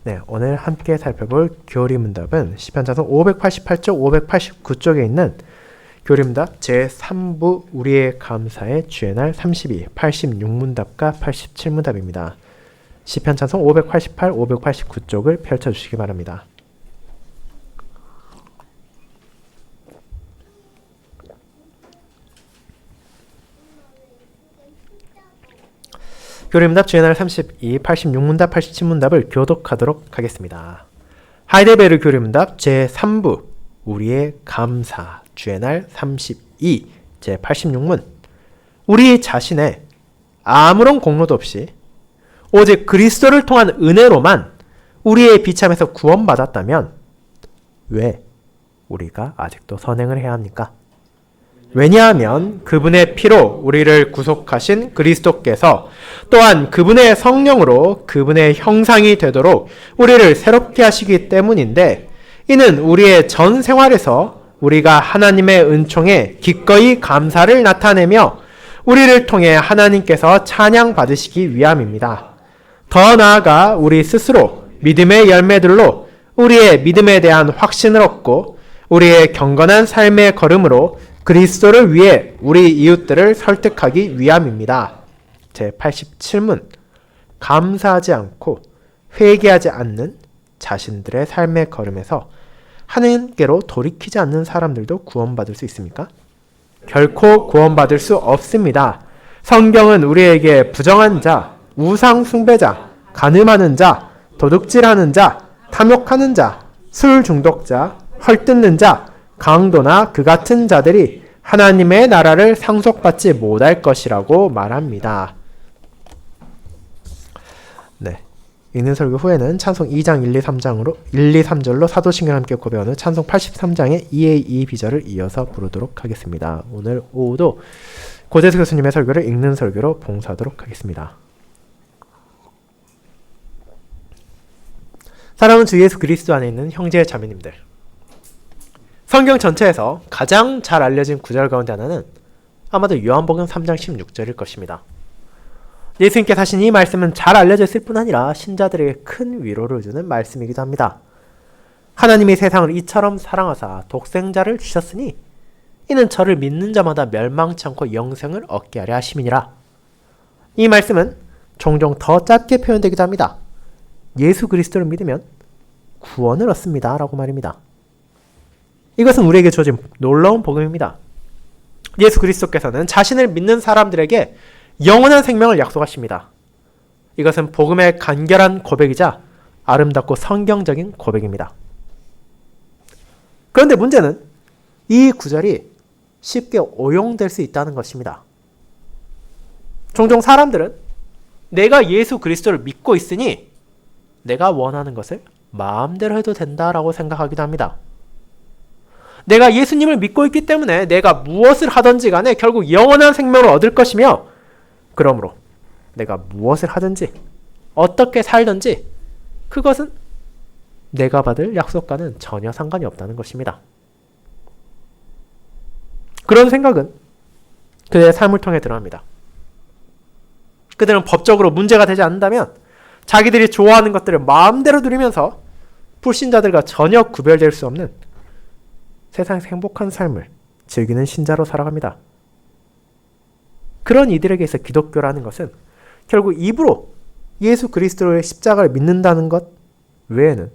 네, 오늘 함께 살펴볼 교리문답은 시편 찬송 588쪽, 589쪽에 있는 교리문답 제3부 우리의 감사의 주의 날 32, 86문답과 87문답입니다. 시편 찬송 588, 589쪽을 펼쳐주시기 바랍니다. 교리문답 주의 날 32, 86문답, 87문답을 교독하도록 하겠습니다. 하이델베르 교리문답 제3부 우리의 감사 주의 날 32, 제86문 우리 자신의 아무런 공로도 없이 오직 그리스도를 통한 은혜로만 우리의 비참에서 구원받았다면 왜 우리가 아직도 선행을 해야 합니까? 왜냐하면 그분의 피로 우리를 구속하신 그리스도께서 또한 그분의 성령으로 그분의 형상이 되도록 우리를 새롭게 하시기 때문인데, 이는 우리의 전 생활에서 우리가 하나님의 은총에 기꺼이 감사를 나타내며 우리를 통해 하나님께서 찬양 받으시기 위함입니다. 더 나아가 우리 스스로 믿음의 열매들로 우리의 믿음에 대한 확신을 얻고 우리의 경건한 삶의 걸음으로 그리스도를 위해 우리 이웃들을 설득하기 위함입니다. 제87문 감사하지 않고 회개하지 않는 자신들의 삶의 걸음에서 하나님께로 돌이키지 않는 사람들도 구원받을 수 있습니까? 결코 구원받을 수 없습니다. 성경은 우리에게 부정한 자, 우상 숭배자, 간음하는 자, 도둑질하는 자, 탐욕하는 자, 술 중독자, 헐뜯는 자, 강도나 그 같은 자들이 하나님의 나라를 상속받지 못할 것이라고 말합니다. 네, 읽는 설교 후에는 찬송 2장 1, 2, 3절로 사도신경을 함께 고백하는 찬송 83장의 2의 2 비절을 이어서 부르도록 하겠습니다. 오늘 오후도 고재수 교수님의 설교를 읽는 설교로 봉사하도록 하겠습니다. 사랑하는 주 예수 그리스도 안에 있는 형제 자매님들, 성경 전체에서 가장 잘 알려진 구절 가운데 하나는 아마도 요한복음 3장 16절일 것입니다. 예수님께서 하신 이 말씀은 잘 알려져 있을 뿐 아니라 신자들에게 큰 위로를 주는 말씀이기도 합니다. 하나님이 세상을 이처럼 사랑하사 독생자를 주셨으니 이는 저를 믿는 자마다 멸망치 않고 영생을 얻게 하려 하심이니라. 이 말씀은 종종 더 짧게 표현되기도 합니다. 예수 그리스도를 믿으면 구원을 얻습니다 라고 말입니다. 이것은 우리에게 주어진 놀라운 복음입니다. 예수 그리스도께서는 자신을 믿는 사람들에게 영원한 생명을 약속하십니다. 이것은 복음의 간결한 고백이자 아름답고 성경적인 고백입니다. 그런데 문제는 이 구절이 쉽게 오용될 수 있다는 것입니다. 종종 사람들은 내가 예수 그리스도를 믿고 있으니 내가 원하는 것을 마음대로 해도 된다라고 생각하기도 합니다. 내가 예수님을 믿고 있기 때문에 내가 무엇을 하든지 간에 결국 영원한 생명을 얻을 것이며, 그러므로 내가 무엇을 하든지 어떻게 살든지 그것은 내가 받을 약속과는 전혀 상관이 없다는 것입니다. 그런 생각은 그들의 삶을 통해 드러납니다. 그들은 법적으로 문제가 되지 않는다면 자기들이 좋아하는 것들을 마음대로 누리면서 불신자들과 전혀 구별될 수 없는 세상에서 행복한 삶을 즐기는 신자로 살아갑니다. 그런 이들에게 있어 기독교라는 것은 결국 입으로 예수 그리스도의 십자가를 믿는다는 것 외에는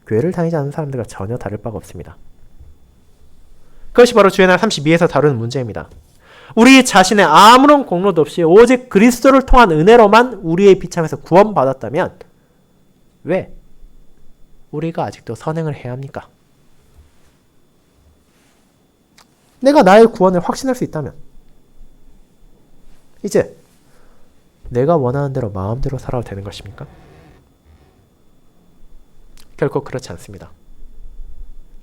교회를 다니지 않는 사람들과 전혀 다를 바가 없습니다. 그것이 바로 주의 날 32에서 다루는 문제입니다. 우리 자신의 아무런 공로도 없이 오직 그리스도를 통한 은혜로만 우리의 비참에서 구원받았다면 왜 우리가 아직도 선행을 해야 합니까? 내가 나의 구원을 확신할 수 있다면 이제 내가 원하는 대로 마음대로 살아도 되는 것입니까? 결코 그렇지 않습니다.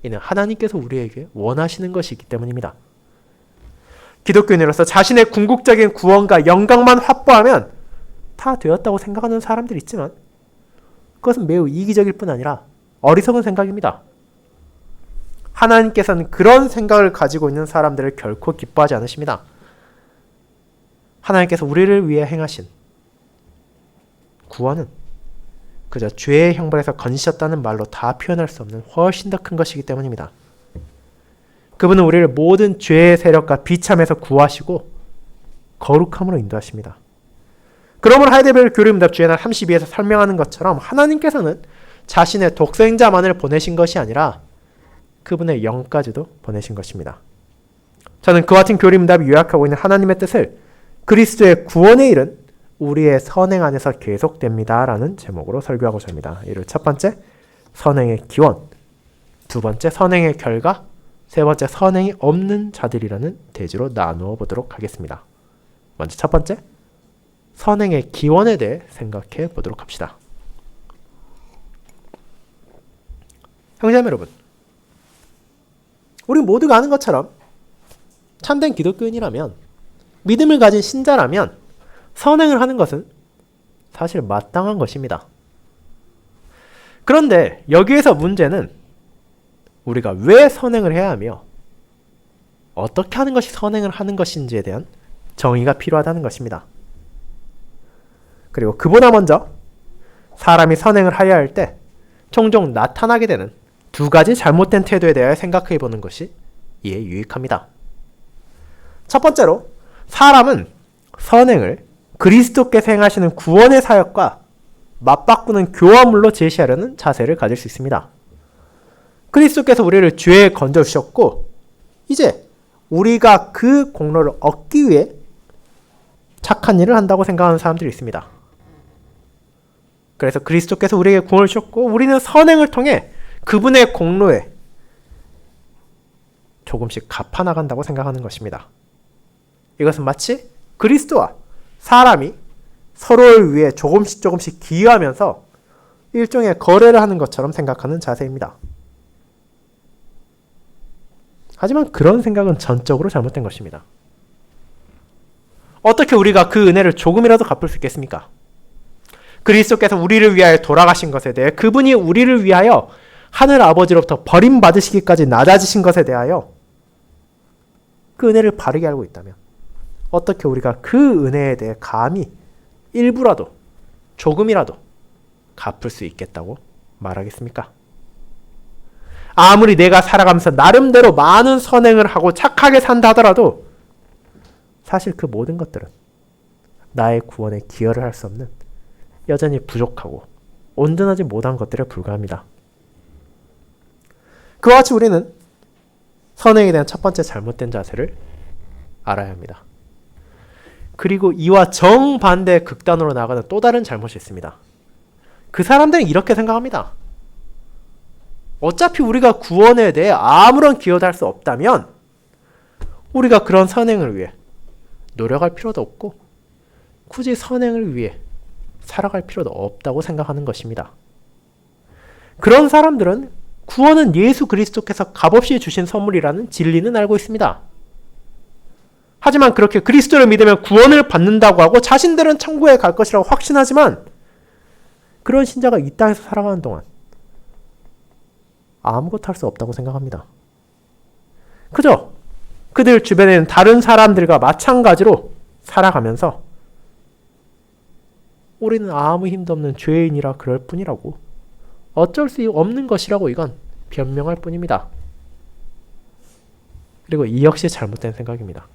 이는 하나님께서 우리에게 원하시는 것이 있기 때문입니다. 기독교인으로서 자신의 궁극적인 구원과 영광만 확보하면 다 되었다고 생각하는 사람들이 있지만 그것은 매우 이기적일 뿐 아니라 어리석은 생각입니다. 하나님께서는 그런 생각을 가지고 있는 사람들을 결코 기뻐하지 않으십니다. 하나님께서 우리를 위해 행하신 구원은 그저 죄의 형벌에서 건지셨다는 말로 다 표현할 수 없는 훨씬 더 큰 것이기 때문입니다. 그분은 우리를 모든 죄의 세력과 비참에서 구하시고 거룩함으로 인도하십니다. 그러므로 하이델베르 교리응답 주제나 32에서 설명하는 것처럼 하나님께서는 자신의 독생자만을 보내신 것이 아니라 그분의 영까지도 보내신 것입니다. 저는 그와 같은 교리응답이 요약하고 있는 하나님의 뜻을 그리스도의 구원의 일은 우리의 선행 안에서 계속됩니다 라는 제목으로 설교하고자 합니다. 이를 첫 번째, 선행의 기원, 두 번째, 선행의 결과, 세 번째, 선행이 없는 자들이라는 대지로 나누어 보도록 하겠습니다. 먼저 첫 번째, 선행의 기원에 대해 생각해 보도록 합시다. 형제자매 여러분, 우리 모두가 아는 것처럼 참된 기독교인이라면, 믿음을 가진 신자라면 선행을 하는 것은 사실 마땅한 것입니다. 그런데 여기에서 문제는 우리가 왜 선행을 해야 하며 어떻게 하는 것이 선행을 하는 것인지에 대한 정의가 필요하다는 것입니다. 그리고 그보다 먼저 사람이 선행을 하여야 할 때 종종 나타나게 되는 두 가지 잘못된 태도에 대해 생각해 보는 것이 이에 유익합니다. 첫 번째로, 사람은 선행을 그리스도께서 행하시는 구원의 사역과 맞바꾸는 교화물로 제시하려는 자세를 가질 수 있습니다. 그리스도께서 우리를 죄에 건져주셨고 이제 우리가 그 공로를 얻기 위해 착한 일을 한다고 생각하는 사람들이 있습니다. 그래서 그리스도께서 우리에게 구원을 주셨고 우리는 선행을 통해 그분의 공로에 조금씩 갚아나간다고 생각하는 것입니다. 이것은 마치 그리스도와 사람이 서로를 위해 조금씩 기여하면서 일종의 거래를 하는 것처럼 생각하는 자세입니다. 하지만 그런 생각은 전적으로 잘못된 것입니다. 어떻게 우리가 그 은혜를 조금이라도 갚을 수 있겠습니까? 그리스도께서 우리를 위하여 돌아가신 것에 대해, 그분이 우리를 위하여 하늘 아버지로부터 버림받으시기까지 낮아지신 것에 대하여 그 은혜를 바르게 알고 있다면 어떻게 우리가 그 은혜에 대해 감히 일부라도, 조금이라도 갚을 수 있겠다고 말하겠습니까? 아무리 내가 살아가면서 나름대로 많은 선행을 하고 착하게 산다 하더라도 사실 그 모든 것들은 나의 구원에 기여를 할 수 없는 여전히 부족하고 온전하지 못한 것들에 불과합니다. 그와 같이 우리는 선행에 대한 첫 번째 잘못된 자세를 알아야 합니다. 그리고 이와 정반대의 극단으로 나가는 또 다른 잘못이 있습니다. 그 사람들은 이렇게 생각합니다. 어차피 우리가 구원에 대해 아무런 기여도 할 수 없다면 우리가 그런 선행을 위해 노력할 필요도 없고 굳이 선행을 위해 살아갈 필요도 없다고 생각하는 것입니다. 그런 사람들은 구원은 예수 그리스도께서 값없이 주신 선물이라는 진리는 알고 있습니다. 하지만 그렇게 그리스도를 믿으면 구원을 받는다고 하고 자신들은 천국에 갈 것이라고 확신하지만 그런 신자가 이 땅에서 살아가는 동안 아무것도 할 수 없다고 생각합니다. 그저 그들 주변에 있는 다른 사람들과 마찬가지로 살아가면서 우리는 아무 힘도 없는 죄인이라 그럴 뿐이라고, 어쩔 수 없는 것이라고 이건 변명할 뿐입니다. 그리고 이 역시 잘못된 생각입니다.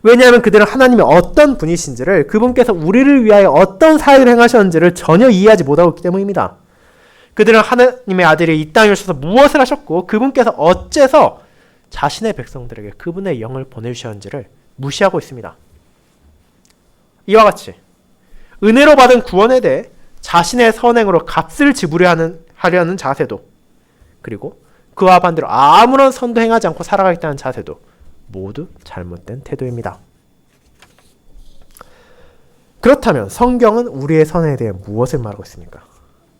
왜냐하면 그들은 하나님이 어떤 분이신지를, 그분께서 우리를 위하여 어떤 사역을 행하셨는지를 전혀 이해하지 못하고 있기 때문입니다. 그들은 하나님의 아들이 이 땅에 오셔서 무엇을 하셨고 그분께서 어째서 자신의 백성들에게 그분의 영을 보내주셨는지를 무시하고 있습니다. 이와 같이 은혜로 받은 구원에 대해 자신의 선행으로 값을 지불하려는 자세도, 그리고 그와 반대로 아무런 선도 행하지 않고 살아가겠다는 자세도 모두 잘못된 태도입니다. 그렇다면 성경은 우리의 선행에 대해 무엇을 말하고 있습니까?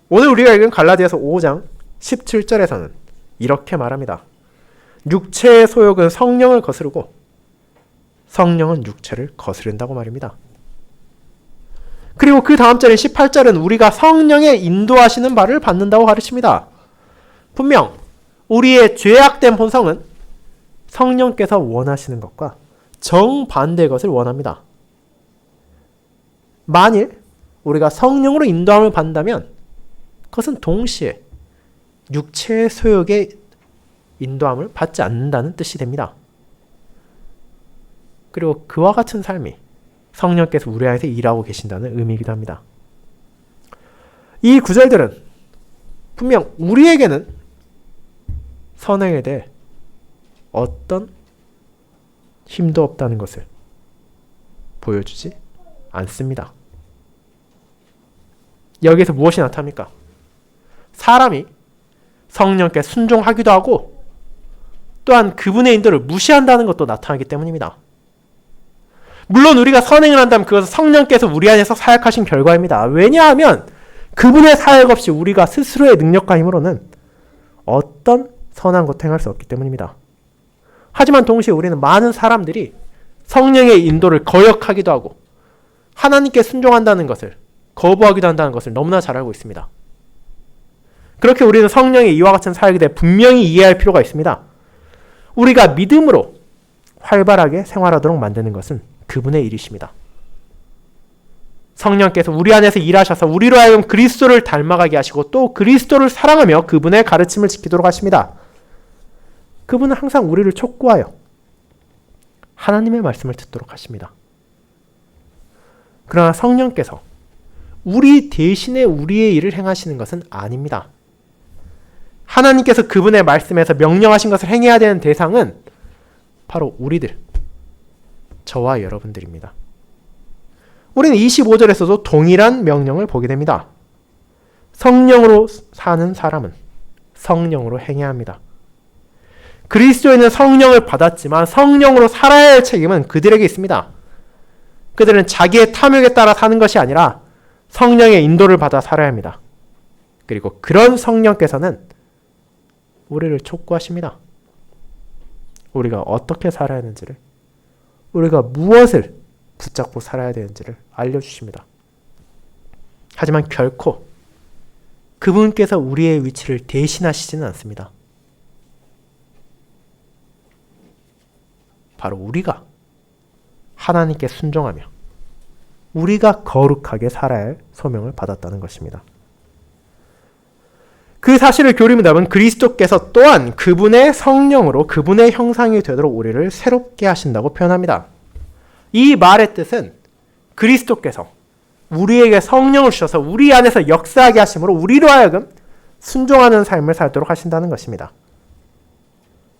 오늘 우리가 읽은 갈라디아서 5장 17절에서는 이렇게 말합니다. 육체의 소욕은 성령을 거스르고 성령은 육체를 거스른다고 말입니다. 그리고 그 다음 절인 18절은 우리가 성령의 인도하시는 바를 받는다고 가르칩니다. 분명 우리의 죄악된 본성은 성령께서 원하시는 것과 정반대의 것을 원합니다. 만일 우리가 성령으로 인도함을 받는다면 그것은 동시에 육체의 소욕의 인도함을 받지 않는다는 뜻이 됩니다. 그리고 그와 같은 삶이 성령께서 우리 안에서 일하고 계신다는 의미이기도 합니다. 이 구절들은 분명 우리에게는 선행에 대해 어떤 힘도 없다는 것을 보여주지 않습니다. 여기에서 무엇이 나타납니까? 사람이 성령께 순종하기도 하고 또한 그분의 인도를 무시한다는 것도 나타나기 때문입니다. 물론 우리가 선행을 한다면 그것은 성령께서 우리 안에서 사역하신 결과입니다. 왜냐하면 그분의 사역 없이 우리가 스스로의 능력과 힘으로는 어떤 선한 것도 행할 수 없기 때문입니다. 하지만 동시에 우리는 많은 사람들이 성령의 인도를 거역하기도 하고 하나님께 순종한다는 것을 거부하기도 한다는 것을 너무나 잘 알고 있습니다. 그렇게 우리는 성령의 이와 같은 사역에 대해 분명히 이해할 필요가 있습니다. 우리가 믿음으로 활발하게 생활하도록 만드는 것은 그분의 일이십니다. 성령께서 우리 안에서 일하셔서 우리로 하여금 그리스도를 닮아가게 하시고 또 그리스도를 사랑하며 그분의 가르침을 지키도록 하십니다. 그분은 항상 우리를 촉구하여 하나님의 말씀을 듣도록 하십니다. 그러나 성령께서 우리 대신에 우리의 일을 행하시는 것은 아닙니다. 하나님께서 그분의 말씀에서 명령하신 것을 행해야 되는 대상은 바로 우리들, 저와 여러분들입니다. 우리는 25절에서도 동일한 명령을 보게 됩니다. 성령으로 사는 사람은 성령으로 행해야 합니다. 그리스도에는 성령을 받았지만 성령으로 살아야 할 책임은 그들에게 있습니다. 그들은 자기의 탐욕에 따라 사는 것이 아니라 성령의 인도를 받아 살아야 합니다. 그리고 그런 성령께서는 우리를 촉구하십니다. 우리가 어떻게 살아야 하는지를, 우리가 무엇을 붙잡고 살아야 되는지를 알려주십니다. 하지만 결코 그분께서 우리의 위치를 대신하시지는 않습니다. 바로 우리가 하나님께 순종하며 우리가 거룩하게 살아야 할 소명을 받았다는 것입니다. 그 사실을 교리문답은 그리스도께서 또한 그분의 성령으로 그분의 형상이 되도록 우리를 새롭게 하신다고 표현합니다. 이 말의 뜻은 그리스도께서 우리에게 성령을 주셔서 우리 안에서 역사하게 하심으로 우리로 하여금 순종하는 삶을 살도록 하신다는 것입니다.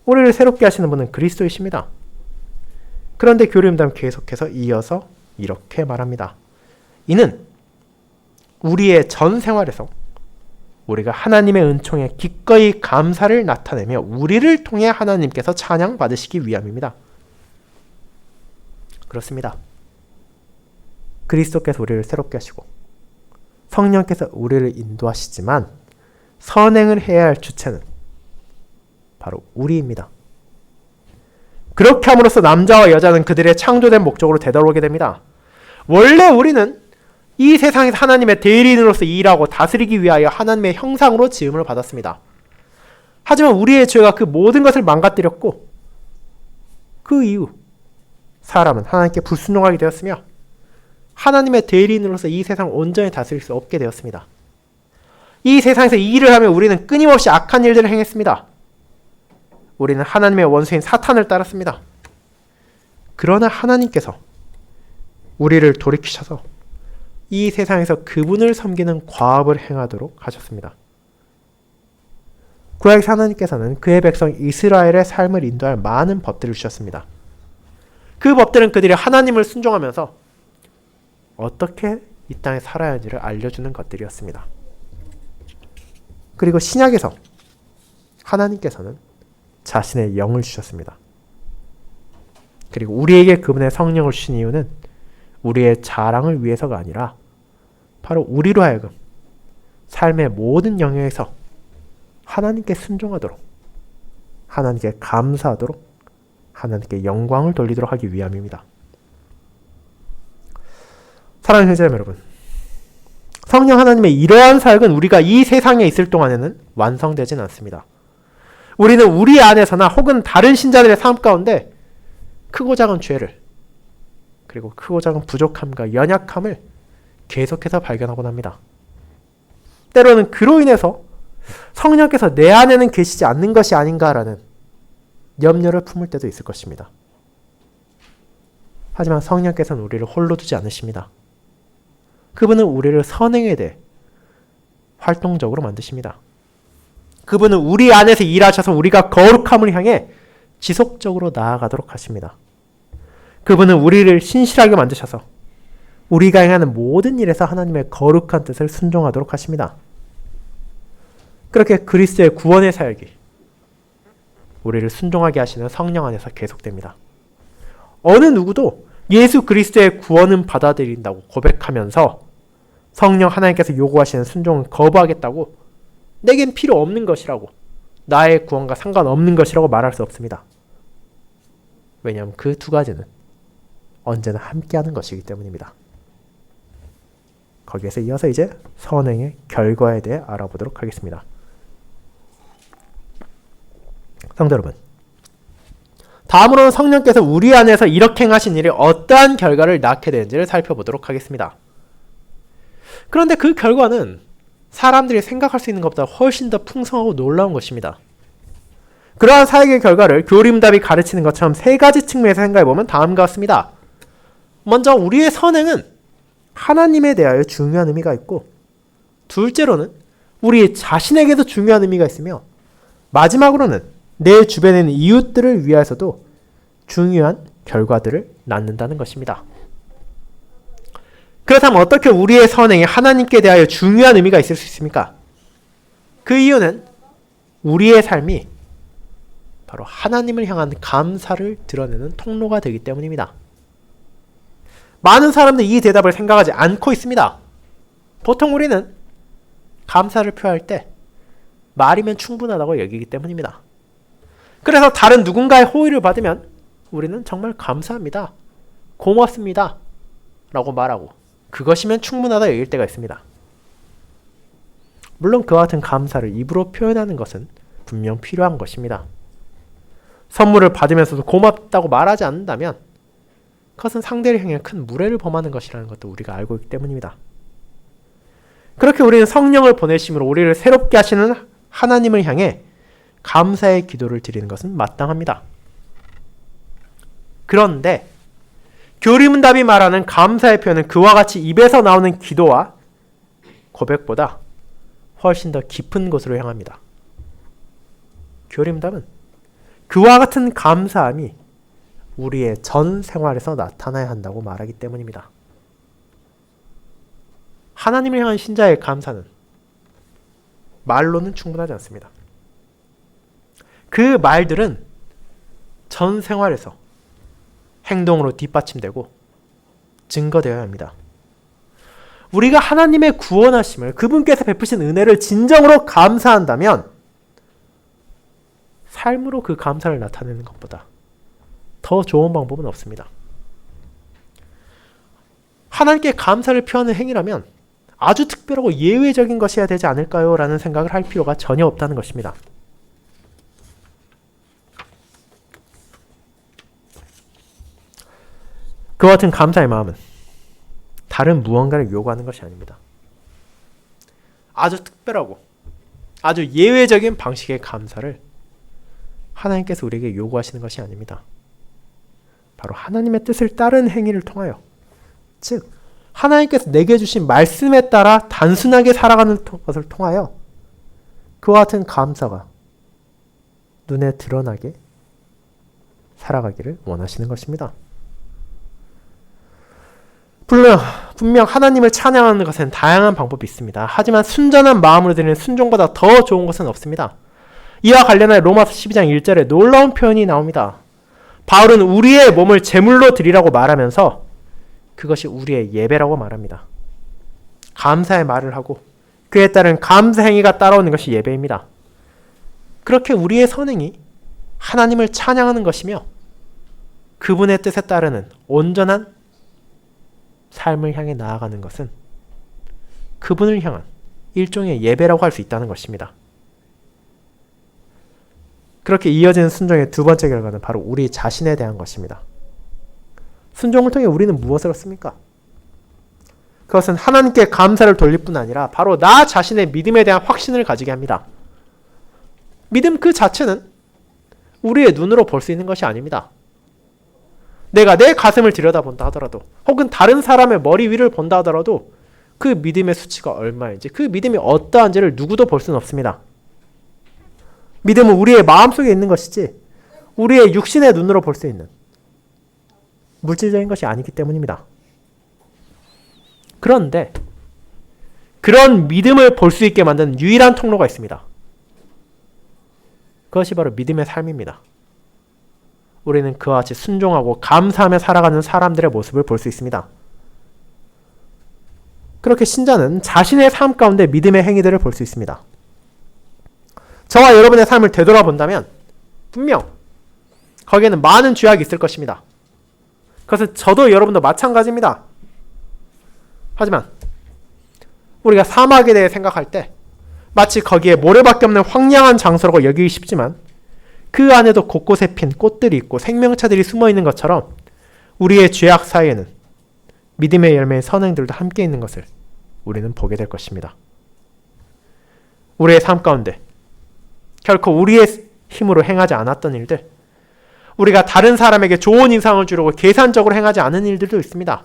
우리를 새롭게 하시는 분은 그리스도이십니다. 그런데 교리문답은 계속해서 이어서 이렇게 말합니다. 이는 우리의 전 생활에서 우리가 하나님의 은총에 기꺼이 감사를 나타내며 우리를 통해 하나님께서 찬양받으시기 위함입니다. 그렇습니다. 그리스도께서 우리를 새롭게 하시고 성령께서 우리를 인도하시지만 선행을 해야 할 주체는 바로 우리입니다. 그렇게 함으로써 남자와 여자는 그들의 창조된 목적으로 되돌아오게 됩니다. 원래 우리는 이 세상에서 하나님의 대리인으로서 일하고 다스리기 위하여 하나님의 형상으로 지음을 받았습니다. 하지만 우리의 죄가 그 모든 것을 망가뜨렸고 그 이후 사람은 하나님께 불순종하게 되었으며 하나님의 대리인으로서 이 세상을 온전히 다스릴 수 없게 되었습니다. 이 세상에서 일을 하며 우리는 끊임없이 악한 일들을 행했습니다. 우리는 하나님의 원수인 사탄을 따랐습니다. 그러나 하나님께서 우리를 돌이키셔서 이 세상에서 그분을 섬기는 과업을 행하도록 하셨습니다. 구약의 하나님께서는 그의 백성 이스라엘의 삶을 인도할 많은 법들을 주셨습니다. 그 법들은 그들이 하나님을 순종하면서 어떻게 이 땅에 살아야 하는지를 알려주는 것들이었습니다. 그리고 신약에서 하나님께서는 자신의 영을 주셨습니다. 그리고 우리에게 그분의 성령을 주신 이유는 우리의 자랑을 위해서가 아니라 바로 우리로 하여금 삶의 모든 영역에서 하나님께 순종하도록, 하나님께 감사하도록, 하나님께 영광을 돌리도록 하기 위함입니다. 사랑하는 형제자매 여러분, 성령 하나님의 이러한 사역은 우리가 이 세상에 있을 동안에는 완성되진 않습니다. 우리는 우리 안에서나 혹은 다른 신자들의 삶 가운데 크고 작은 죄를, 그리고 크고 작은 부족함과 연약함을 계속해서 발견하곤 합니다. 때로는 그로 인해서 성령께서 내 안에는 계시지 않는 것이 아닌가라는 염려를 품을 때도 있을 것입니다. 하지만 성령께서는 우리를 홀로 두지 않으십니다. 그분은 우리를 선행에 대해 활동적으로 만드십니다. 그분은 우리 안에서 일하셔서 우리가 거룩함을 향해 지속적으로 나아가도록 하십니다. 그분은 우리를 신실하게 만드셔서 우리가 행하는 모든 일에서 하나님의 거룩한 뜻을 순종하도록 하십니다. 그렇게 그리스도의 구원의 사역이 우리를 순종하게 하시는 성령 안에서 계속됩니다. 어느 누구도 예수 그리스도의 구원은 받아들인다고 고백하면서 성령 하나님께서 요구하시는 순종은 거부하겠다고 내겐 필요 없는 것이라고 나의 구원과 상관없는 것이라고 말할 수 없습니다. 왜냐하면 그 두 가지는 언제나 함께하는 것이기 때문입니다. 거기에서 이어서 이제 선행의 결과에 대해 알아보도록 하겠습니다. 성도 여러분, 다음으로는 성령께서 우리 안에서 이렇게 행하신 일이 어떠한 결과를 낳게 되는지를 살펴보도록 하겠습니다. 그런데 그 결과는 사람들이 생각할 수 있는 것보다 훨씬 더 풍성하고 놀라운 것입니다. 그러한 사역의 결과를 교리문답이 가르치는 것처럼 세 가지 측면에서 생각해보면 다음과 같습니다. 먼저 우리의 선행은 하나님에 대하여 중요한 의미가 있고, 둘째로는 우리 자신에게도 중요한 의미가 있으며, 마지막으로는 내 주변에 있는 이웃들을 위하여서도 중요한 결과들을 낳는다는 것입니다. 그렇다면 어떻게 우리의 선행이 하나님께 대하여 중요한 의미가 있을 수 있습니까? 그 이유는 우리의 삶이 바로 하나님을 향한 감사를 드러내는 통로가 되기 때문입니다. 많은 사람들이 이 대답을 생각하지 않고 있습니다. 보통 우리는 감사를 표할 때 말이면 충분하다고 여기기 때문입니다. 그래서 다른 누군가의 호의를 받으면 우리는 정말 감사합니다, 고맙습니다 라고 말하고 그것이면 충분하다 여길 때가 있습니다. 물론 그와 같은 감사를 입으로 표현하는 것은 분명 필요한 것입니다. 선물을 받으면서도 고맙다고 말하지 않는다면 그것은 상대를 향해 큰 무례를 범하는 것이라는 것도 우리가 알고 있기 때문입니다. 그렇게 우리는 성령을 보내심으로 우리를 새롭게 하시는 하나님을 향해 감사의 기도를 드리는 것은 마땅합니다. 그런데 교리문답이 말하는 감사의 표현은 그와 같이 입에서 나오는 기도와 고백보다 훨씬 더 깊은 곳으로 향합니다. 교리문답은 그와 같은 감사함이 우리의 전 생활에서 나타나야 한다고 말하기 때문입니다. 하나님을 향한 신자의 감사는 말로는 충분하지 않습니다. 그 말들은 전 생활에서 행동으로 뒷받침되고 증거되어야 합니다. 우리가 하나님의 구원하심을, 그분께서 베푸신 은혜를 진정으로 감사한다면 삶으로 그 감사를 나타내는 것보다 더 좋은 방법은 없습니다. 하나님께 감사를 표하는 행위라면 아주 특별하고 예외적인 것이어야 되지 않을까요? 라는 생각을 할 필요가 전혀 없다는 것입니다. 그와 같은 감사의 마음은 다른 무언가를 요구하는 것이 아닙니다. 아주 특별하고 아주 예외적인 방식의 감사를 하나님께서 우리에게 요구하시는 것이 아닙니다. 바로 하나님의 뜻을 따른 행위를 통하여, 즉 하나님께서 내게 주신 말씀에 따라 단순하게 살아가는 것을 통하여 그와 같은 감사가 눈에 드러나게 살아가기를 원하시는 것입니다. 분명 하나님을 찬양하는 것엔 다양한 방법이 있습니다. 하지만 순전한 마음으로 드리는 순종보다 더 좋은 것은 없습니다. 이와 관련해 로마서 12장 1절에 놀라운 표현이 나옵니다. 바울은 우리의 몸을 제물로 드리라고 말하면서 그것이 우리의 예배라고 말합니다. 감사의 말을 하고 그에 따른 감사 행위가 따라오는 것이 예배입니다. 그렇게 우리의 선행이 하나님을 찬양하는 것이며 그분의 뜻에 따르는 온전한 삶을 향해 나아가는 것은 그분을 향한 일종의 예배라고 할 수 있다는 것입니다. 그렇게 이어지는 순종의 두 번째 결과는 바로 우리 자신에 대한 것입니다. 순종을 통해 우리는 무엇을 얻습니까? 그것은 하나님께 감사를 돌릴 뿐 아니라 바로 나 자신의 믿음에 대한 확신을 가지게 합니다. 믿음 그 자체는 우리의 눈으로 볼 수 있는 것이 아닙니다. 내가 내 가슴을 들여다본다 하더라도 혹은 다른 사람의 머리 위를 본다 하더라도 그 믿음의 수치가 얼마인지 그 믿음이 어떠한지를 누구도 볼 수는 없습니다. 믿음은 우리의 마음속에 있는 것이지 우리의 육신의 눈으로 볼 수 있는 물질적인 것이 아니기 때문입니다. 그런데 그런 믿음을 볼 수 있게 만드는 유일한 통로가 있습니다. 그것이 바로 믿음의 삶입니다. 우리는 그와 같이 순종하고 감사하며 살아가는 사람들의 모습을 볼 수 있습니다. 그렇게 신자는 자신의 삶 가운데 믿음의 행위들을 볼 수 있습니다. 저와 여러분의 삶을 되돌아본다면 분명 거기에는 많은 죄악이 있을 것입니다. 그것은 저도 여러분도 마찬가지입니다. 하지만 우리가 사막에 대해 생각할 때 마치 거기에 모래밖에 없는 황량한 장소라고 여기기 쉽지만 그 안에도 곳곳에 핀 꽃들이 있고 생명차들이 숨어있는 것처럼 우리의 죄악 사이에는 믿음의 열매의 선행들도 함께 있는 것을 우리는 보게 될 것입니다. 우리의 삶 가운데 결코 우리의 힘으로 행하지 않았던 일들, 우리가 다른 사람에게 좋은 인상을 주려고 계산적으로 행하지 않은 일들도 있습니다.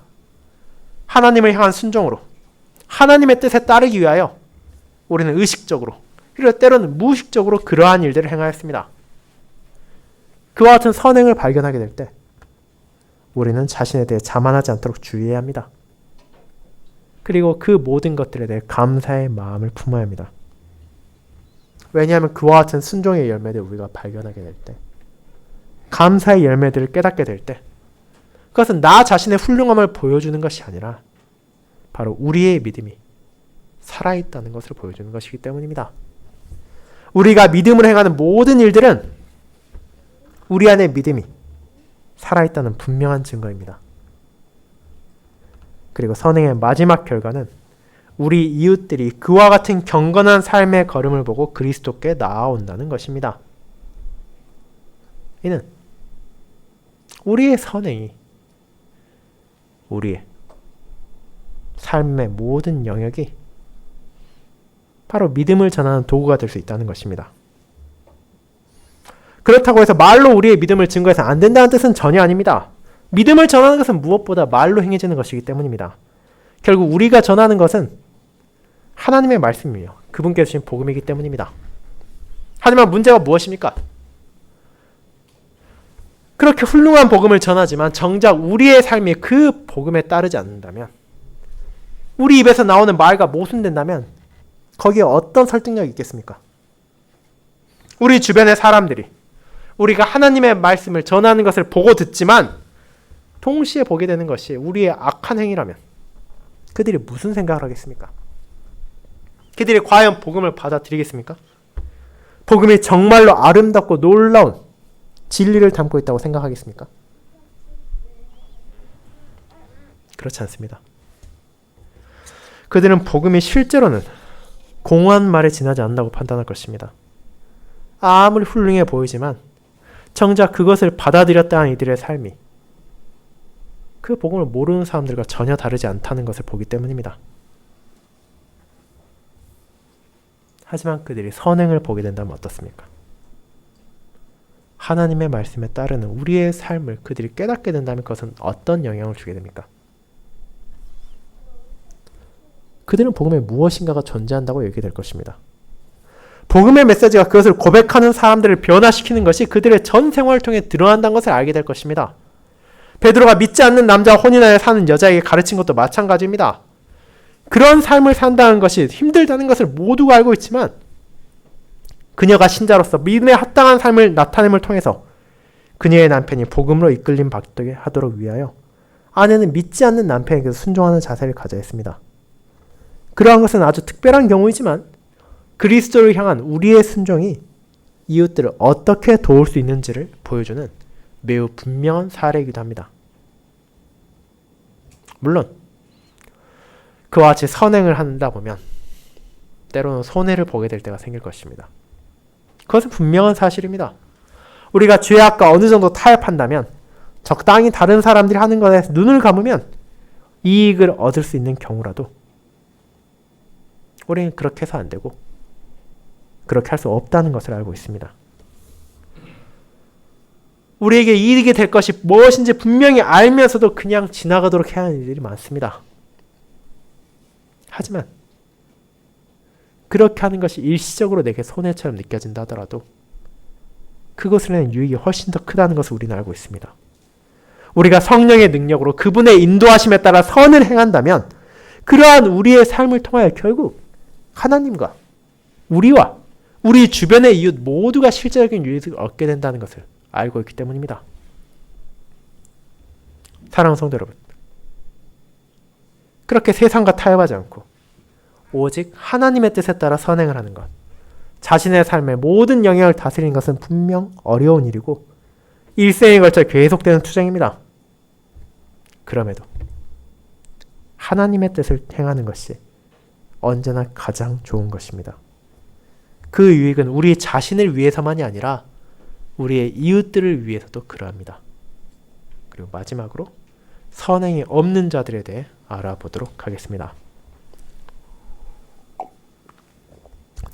하나님을 향한 순종으로 하나님의 뜻에 따르기 위하여 우리는 의식적으로 그리고 때로는 무의식적으로 그러한 일들을 행하였습니다. 그와 같은 선행을 발견하게 될 때 우리는 자신에 대해 자만하지 않도록 주의해야 합니다. 그리고 그 모든 것들에 대해 감사의 마음을 품어야 합니다. 왜냐하면 그와 같은 순종의 열매들을 우리가 발견하게 될 때, 감사의 열매들을 깨닫게 될 때, 그것은 나 자신의 훌륭함을 보여주는 것이 아니라 바로 우리의 믿음이 살아있다는 것을 보여주는 것이기 때문입니다. 우리가 믿음을 행하는 모든 일들은 우리 안에 믿음이 살아있다는 분명한 증거입니다. 그리고 선행의 마지막 결과는 우리 이웃들이 그와 같은 경건한 삶의 걸음을 보고 그리스도께 나아온다는 것입니다. 이는 우리의 선행이 우리의 삶의 모든 영역이 바로 믿음을 전하는 도구가 될 수 있다는 것입니다. 그렇다고 해서 말로 우리의 믿음을 증거해서 안 된다는 뜻은 전혀 아닙니다. 믿음을 전하는 것은 무엇보다 말로 행해지는 것이기 때문입니다. 결국 우리가 전하는 것은 하나님의 말씀이며 그분께서 주신 복음이기 때문입니다. 하지만 문제가 무엇입니까? 그렇게 훌륭한 복음을 전하지만 정작 우리의 삶이 그 복음에 따르지 않는다면, 우리 입에서 나오는 말과 모순된다면 거기에 어떤 설득력이 있겠습니까? 우리 주변의 사람들이 우리가 하나님의 말씀을 전하는 것을 보고 듣지만 동시에 보게 되는 것이 우리의 악한 행위라면 그들이 무슨 생각을 하겠습니까? 그들이 과연 복음을 받아들이겠습니까? 복음이 정말로 아름답고 놀라운 진리를 담고 있다고 생각하겠습니까? 그렇지 않습니다. 그들은 복음이 실제로는 공허한 말에 지나지 않는다고 판단할 것입니다. 아무리 훌륭해 보이지만 정작 그것을 받아들였다 한 이들의 삶이 그 복음을 모르는 사람들과 전혀 다르지 않다는 것을 보기 때문입니다. 하지만 그들이 선행을 보게 된다면 어떻습니까? 하나님의 말씀에 따르는 우리의 삶을 그들이 깨닫게 된다면 그것은 어떤 영향을 주게 됩니까? 그들은 복음에 무엇인가가 존재한다고 얘기될 것입니다. 복음의 메시지가 그것을 고백하는 사람들을 변화시키는 것이 그들의 전 생활을 통해 드러난다는 것을 알게 될 것입니다. 베드로가 믿지 않는 남자와 혼인하여 사는 여자에게 가르친 것도 마찬가지입니다. 그런 삶을 산다는 것이 힘들다는 것을 모두가 알고 있지만 그녀가 신자로서 믿음에 합당한 삶을 나타냄을 통해서 그녀의 남편이 복음으로 이끌림 받게 하도록 위하여 아내는 믿지 않는 남편에게도 순종하는 자세를 가져야 했습니다. 그러한 것은 아주 특별한 경우이지만 그리스도를 향한 우리의 순종이 이웃들을 어떻게 도울 수 있는지를 보여주는 매우 분명한 사례이기도 합니다. 물론 그와 같이 선행을 한다 보면 때로는 손해를 보게 될 때가 생길 것입니다. 그것은 분명한 사실입니다. 우리가 죄악과 어느 정도 타협한다면 적당히 다른 사람들이 하는 것에 눈을 감으면 이익을 얻을 수 있는 경우라도 우리는 그렇게 해서 안 되고 그렇게 할 수 없다는 것을 알고 있습니다. 우리에게 이익이 될 것이 무엇인지 분명히 알면서도 그냥 지나가도록 해야 하는 일들이 많습니다. 하지만 그렇게 하는 것이 일시적으로 내게 손해처럼 느껴진다 하더라도 그것을 내는 유익이 훨씬 더 크다는 것을 우리는 알고 있습니다. 우리가 성령의 능력으로 그분의 인도하심에 따라 선을 행한다면 그러한 우리의 삶을 통하여 결국 하나님과 우리와 우리 주변의 이웃 모두가 실제적인 유익을 얻게 된다는 것을 알고 있기 때문입니다. 사랑하는 성도 여러분, 그렇게 세상과 타협하지 않고 오직 하나님의 뜻에 따라 선행을 하는 것, 자신의 삶의 모든 영역을 다스리는 것은 분명 어려운 일이고 일생에 걸쳐 계속되는 투쟁입니다. 그럼에도 하나님의 뜻을 행하는 것이 언제나 가장 좋은 것입니다. 그 유익은 우리 자신을 위해서만이 아니라 우리의 이웃들을 위해서도 그러합니다. 그리고 마지막으로 선행이 없는 자들에 대해 알아보도록 하겠습니다.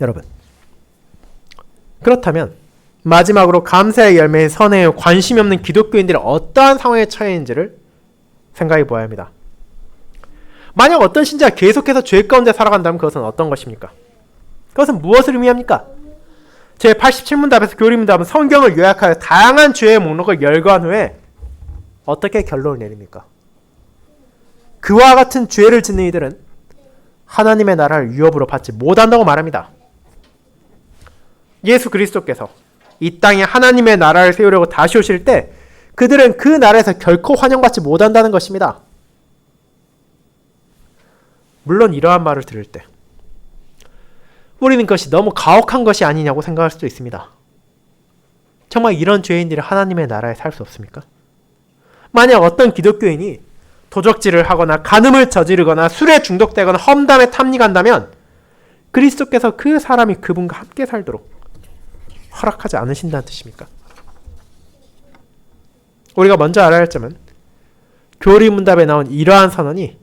여러분, 그렇다면 마지막으로 감사의 열매인 선행에 관심이 없는 기독교인들이 어떠한 상황에 처해 있는지를 생각해 보아야 합니다. 만약 어떤 신자가 계속해서 죄 가운데 살아간다면 그것은 어떤 것입니까? 그것은 무엇을 의미합니까? 제87문답에서 교리문답은 성경을 요약하여 다양한 죄의 목록을 열거한 후에 어떻게 결론을 내립니까? 그와 같은 죄를 짓는 이들은 하나님의 나라를 유업으로 받지 못한다고 말합니다. 예수 그리스도께서 이 땅에 하나님의 나라를 세우려고 다시 오실 때 그들은 그 나라에서 결코 환영받지 못한다는 것입니다. 물론 이러한 말을 들을 때 우리는 그것이 너무 가혹한 것이 아니냐고 생각할 수도 있습니다. 정말 이런 죄인들이 하나님의 나라에 살 수 없습니까? 만약 어떤 기독교인이 도적질을 하거나 간음을 저지르거나 술에 중독되거나 험담에 탐닉한다면 그리스도께서 그 사람이 그분과 함께 살도록 허락하지 않으신다는 뜻입니까? 우리가 먼저 알아야 할 점은 교리문답에 나온 이러한 선언이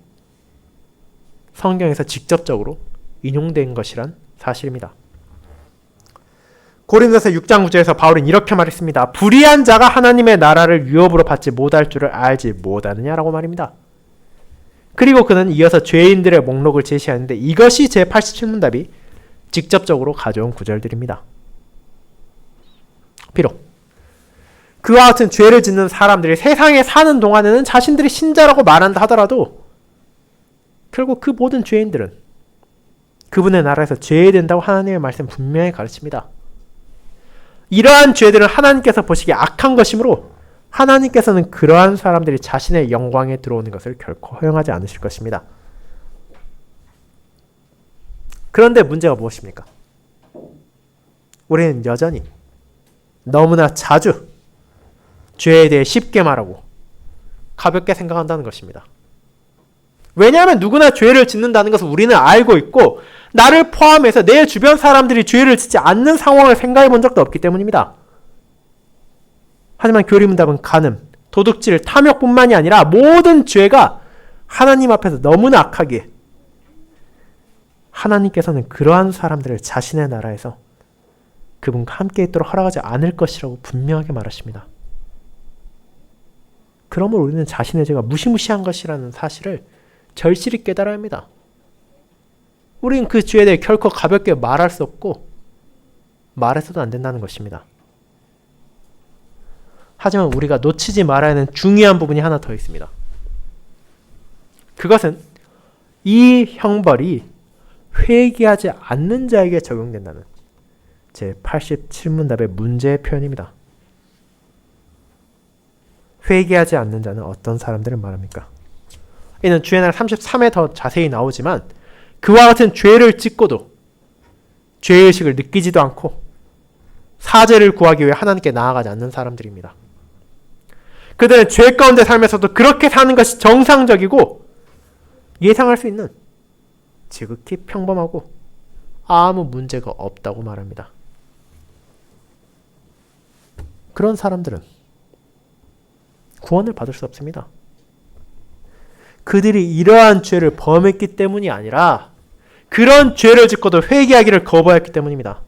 성경에서 직접적으로 인용된 것이란 사실입니다. 고린도서 6장 9절에서 바울은 이렇게 말했습니다. 불의한 자가 하나님의 나라를 유업으로 받지 못할 줄을 알지 못하느냐라고 말입니다. 그리고 그는 이어서 죄인들의 목록을 제시하는데 이것이 제87문답이 직접적으로 가져온 구절들입니다. 비록 그와 같은 죄를 짓는 사람들이 세상에 사는 동안에는 자신들이 신자라고 말한다 하더라도 결국 그 모든 죄인들은 그분의 나라에서 죄된다고 하나님의 말씀 분명히 가르칩니다. 이러한 죄들은 하나님께서 보시기에 악한 것이므로 하나님께서는 그러한 사람들이 자신의 영광에 들어오는 것을 결코 허용하지 않으실 것입니다. 그런데 문제가 무엇입니까? 우리는 여전히 너무나 자주 죄에 대해 쉽게 말하고 가볍게 생각한다는 것입니다. 왜냐하면 누구나 죄를 짓는다는 것을 우리는 알고 있고 나를 포함해서 내 주변 사람들이 죄를 짓지 않는 상황을 생각해 본 적도 없기 때문입니다. 하지만 교리문답은 간음, 도둑질, 탐욕뿐만이 아니라 모든 죄가 하나님 앞에서 너무나 악하기에 하나님께서는 그러한 사람들을 자신의 나라에서 그분과 함께 있도록 허락하지 않을 것이라고 분명하게 말하십니다. 그러므로 우리는 자신의 죄가 무시무시한 것이라는 사실을 절실히 깨달아야 합니다. 우리는 그 죄에 대해 결코 가볍게 말할 수 없고 말해서도 안 된다는 것입니다. 하지만 우리가 놓치지 말아야 하는 중요한 부분이 하나 더 있습니다. 그것은 이 형벌이 회개하지 않는 자에게 적용된다는 제87문답의 문제의 표현입니다. 회개하지 않는 자는 어떤 사람들을 말합니까? 이는 주의 날 33에 더 자세히 나오지만 그와 같은 죄를 짓고도 죄의식을 느끼지도 않고 사죄를 구하기 위해 하나님께 나아가지 않는 사람들입니다. 그들은 죄 가운데 살면서도 그렇게 사는 것이 정상적이고 예상할 수 있는 지극히 평범하고 아무 문제가 없다고 말합니다. 그런 사람들은 구원을 받을 수 없습니다. 그들이 이러한 죄를 범했기 때문이 아니라 그런 죄를 짓고도 회개하기를 거부했기 때문입니다.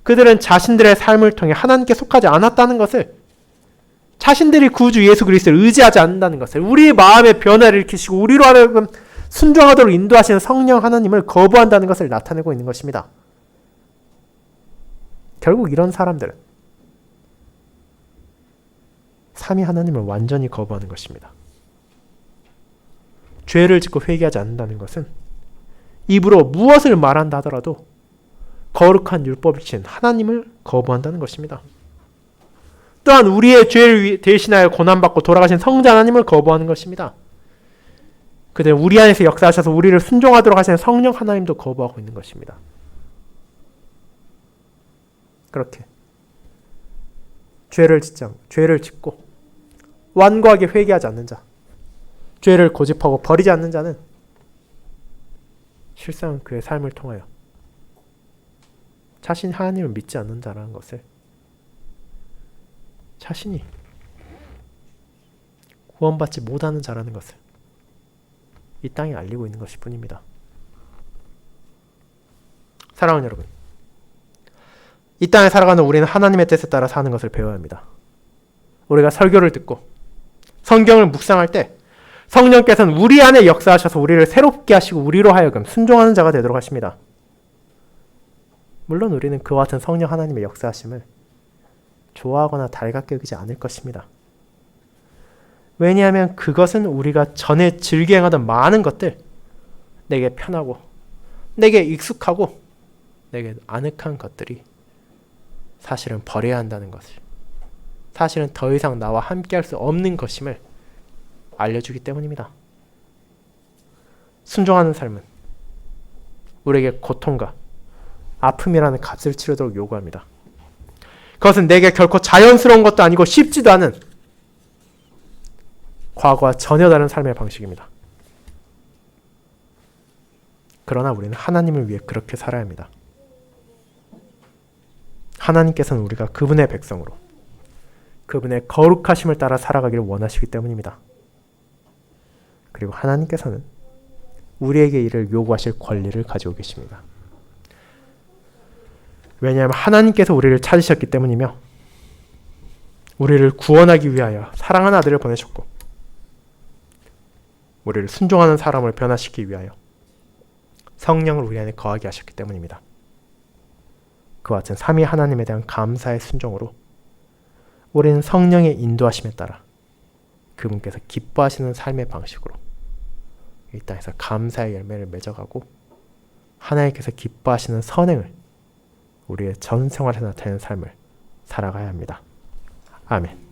그들은 자신들의 삶을 통해 하나님께 속하지 않았다는 것을, 자신들이 구주 예수 그리스도를 의지하지 않는다는 것을, 우리의 마음의 변화를 일으키시고 우리로 하여금 순종하도록 인도하시는 성령 하나님을 거부한다는 것을 나타내고 있는 것입니다. 결국 이런 사람들은 삼위 하나님을 완전히 거부하는 것입니다. 죄를 짓고 회개하지 않는다는 것은 입으로 무엇을 말한다 하더라도 거룩한 율법이신 하나님을 거부한다는 것입니다. 또한 우리의 죄를 대신하여 고난받고 돌아가신 성자 하나님을 거부하는 것입니다. 그들은 우리 안에서 역사하셔서 우리를 순종하도록 하시는 성령 하나님도 거부하고 있는 것입니다. 그렇게 죄를 짓고 완고하게 회개하지 않는 자, 죄를 고집하고 버리지 않는 자는 실상 그의 삶을 통하여 자신이 하나님을 믿지 않는 자라는 것을, 자신이 구원받지 못하는 자라는 것을 이 땅에 알리고 있는 것일 뿐입니다. 사랑하는 여러분, 이 땅에 살아가는 우리는 하나님의 뜻에 따라 사는 것을 배워야 합니다. 우리가 설교를 듣고 성경을 묵상할 때 성령께서는 우리 안에 역사하셔서 우리를 새롭게 하시고 우리로 하여금 순종하는 자가 되도록 하십니다. 물론 우리는 그와 같은 성령 하나님의 역사하심을 좋아하거나 달갑게 여기지 않을 것입니다. 왜냐하면 그것은 우리가 전에 즐겨 행하던 많은 것들, 내게 편하고 내게 익숙하고 내게 아늑한 것들이 사실은 버려야 한다는 것을, 사실은 더 이상 나와 함께할 수 없는 것임을 알려주기 때문입니다. 순종하는 삶은 우리에게 고통과 아픔이라는 값을 치르도록 요구합니다. 그것은 내게 결코 자연스러운 것도 아니고 쉽지도 않은 과거와 전혀 다른 삶의 방식입니다. 그러나 우리는 하나님을 위해 그렇게 살아야 합니다. 하나님께서는 우리가 그분의 백성으로 그분의 거룩하심을 따라 살아가기를 원하시기 때문입니다. 그리고 하나님께서는 우리에게 이를 요구하실 권리를 가지고 계십니다. 왜냐하면 하나님께서 우리를 찾으셨기 때문이며 우리를 구원하기 위하여 사랑하는 아들을 보내셨고 우리를 순종하는 사람을 변화시키기 위하여 성령을 우리 안에 거하게 하셨기 때문입니다. 그와 같은 삼위 하나님에 대한 감사의 순종으로 우리는 성령의 인도하심에 따라 그분께서 기뻐하시는 삶의 방식으로 이 땅에서 감사의 열매를 맺어가고 하나님께서 기뻐하시는 선행을 우리의 전 생활에 나타내는 삶을 살아가야 합니다. 아멘.